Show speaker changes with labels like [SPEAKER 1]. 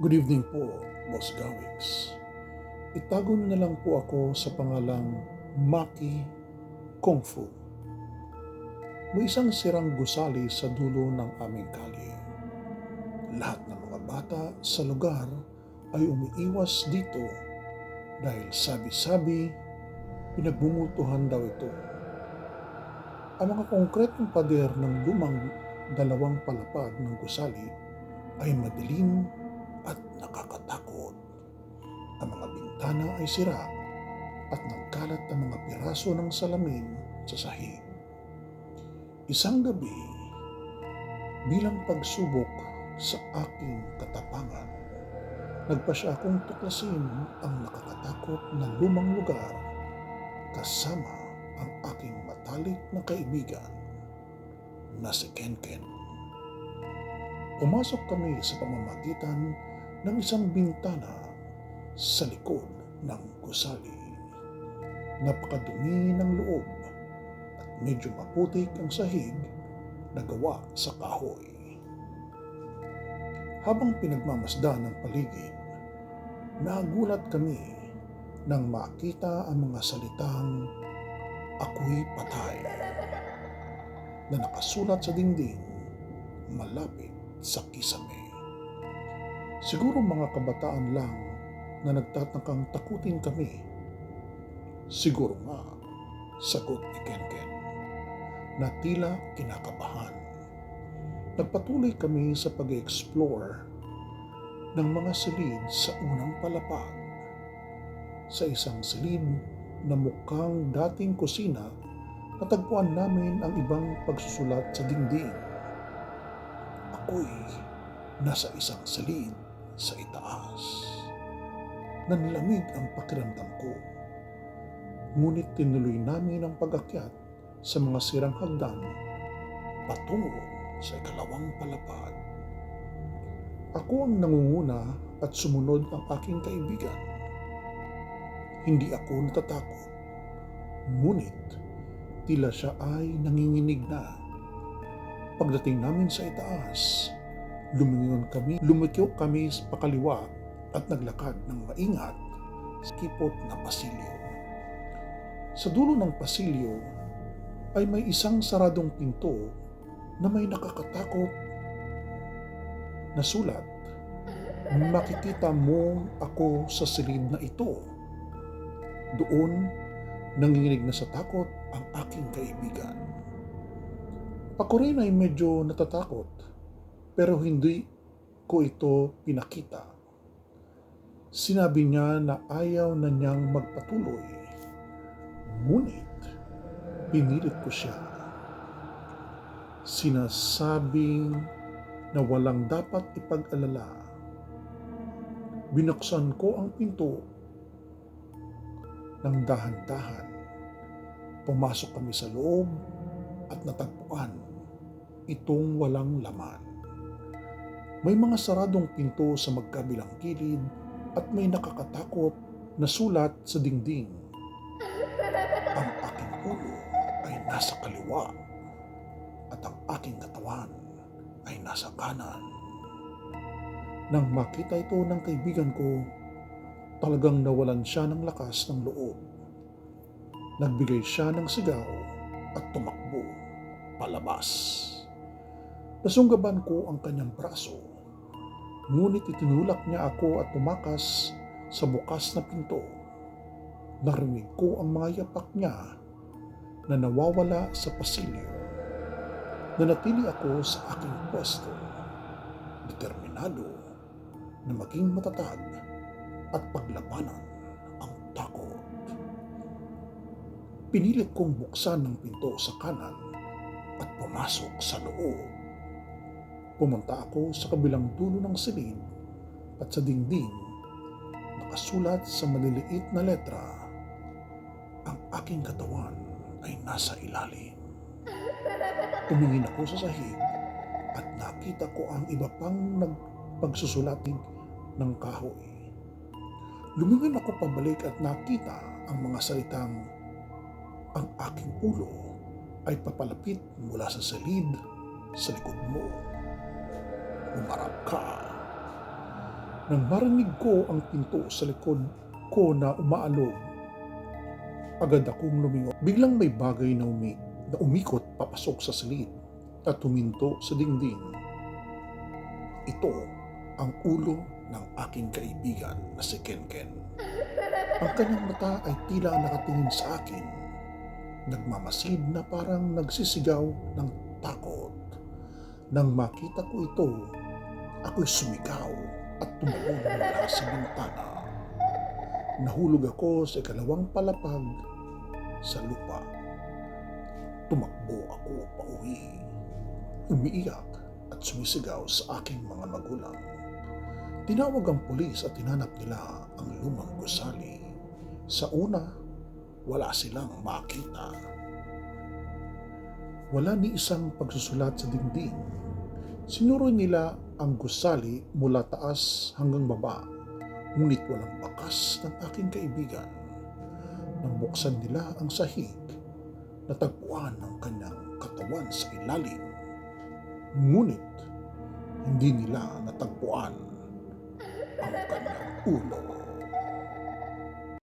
[SPEAKER 1] Good evening po, Boss Gawix. Itago niyo na lang po ako sa pangalang Maki Kung Fu. May isang sirang gusali sa dulo ng aming kalye. Lahat ng mga bata sa lugar ay umiiwas dito dahil sabi-sabi pinagbumultuhan daw ito. Ang mga konkretong pader ng lumang dalawang palapag ng gusali ay madilim at nakakatakot. Ang mga bintana ay sira at nagkalat ang mga piraso ng salamin sa sahig. Isang gabi, bilang pagsubok sa aking katapangan, nagpasya akong tuklasin ang nakakatakot na lumang lugar kasama ang aking matalik na kaibigan na si Kenken. Pumasok kami sa pamamagitan ng isang bintana sa likod ng gusali. Napakadumi ng loob at medyo maputik ang sahig na gawa sa kahoy. Habang pinagmamasdan ng paligid, nagulat kami nang makita ang mga salitang "Ako'y patay" na nakasulat sa dingding malapit sa kisame. Siguro mga kabataan lang na nagtatakang takutin kami. Siguro nga, sagot ni Kenken, na tila kinakabahan. Nagpatuloy kami sa pag-explore ng mga silid sa unang palapag. Sa isang silid na mukhang dating kusina, natagpuan namin ang ibang pagsusulat sa dingding. Ako'y nasa isang silid sa itaas. Nanlamig ang pakiramdam ko. Ngunit tinuloy namin ang pag-akyat sa mga sirang hagdan patungo sa ikalawang palapag. Ako ang nangunguna at sumunod ang aking kaibigan. Hindi ako natatakot, ngunit tila siya ay nanginginig na. Pagdating namin sa itaas, lumikyo kami sa pakaliwa at naglakad ng maingat sa kipot na pasilyo. Sa dulo ng pasilyo ay may isang saradong pinto na may nakakatakot na sulat. Makikita mo ako sa silid na ito. Doon, nanginginig na sa takot ang aking kaibigan. Ako rin ay medyo natatakot, pero hindi ko ito pinakita. Sinabi niya na ayaw na niyang magpatuloy, ngunit pinilit ko siya. Sinasabing na walang dapat ipag-alala. Binuksan ko ang pinto ng dahan-dahan. Pumasok kami sa loob at natagpuan itong walang laman. May mga saradong pinto sa magkabilang gilid at may nakakatakot na sulat sa dingding. Ang aking ulo ay nasa kaliwa at ang aking katawan ay nasa kanan. Nang makita ito ng kaibigan ko, talagang nawalan siya ng lakas ng loob. Nagbigay siya ng sigaw at tumakbo palabas. Nasunggaban ko ang kanyang braso, ngunit itinulak niya ako at tumakas sa bukas na pinto. Narinig ko ang mga yapak niya na nawawala sa pasilyo. Nanatili ako sa aking pwesto, determinado na maging matatag at paglabanan ang takot. Pinilit kong buksan ng pinto sa kanan at pumasok sa loob. Pumunta ako sa kabilang dulo ng silid at sa dingding nakasulat sa maliliit na letra, ang aking katawan ay nasa ilalim. Tumingin ako sa sahig at nakita ko ang iba pang nagpagsusulatin ng kahoy. Lumingon ako pabalik at nakita ang mga salitang, ang aking ulo ay papalapit mula sa silid sa likod mo. Humarap ka. Nang marinig ko ang pinto sa likod ko na umaalog, agad akong lumingon. Biglang may bagay na umikot papasok sa silid at huminto sa dingding. Ito ang ulo ng aking kaibigan na si Kenken. Ang kanyang mata ay tila nakatingin sa akin, nagmamasid na parang nagsisigaw ng takot. Nang makita ko ito, ako'y sumigaw at tumalon mula sa bintana. Nahulog ako sa ikalawang palapag sa lupa. Tumakbo ako pauwi, umiiyak at sumisigaw sa aking mga magulang. Tinawag ang pulis at tinanap nila ang lumang gusali. Sa una, wala silang makita. Wala ni isang pagsusulat sa dingding. Sinuro nila ang gusali mula taas hanggang baba, ngunit walang bakas ng aking kaibigan. Nang buksan nila ang sahig, natagpuan ang kanyang katawan sa ilalim. Ngunit hindi nila natagpuan ang kanyang ulo.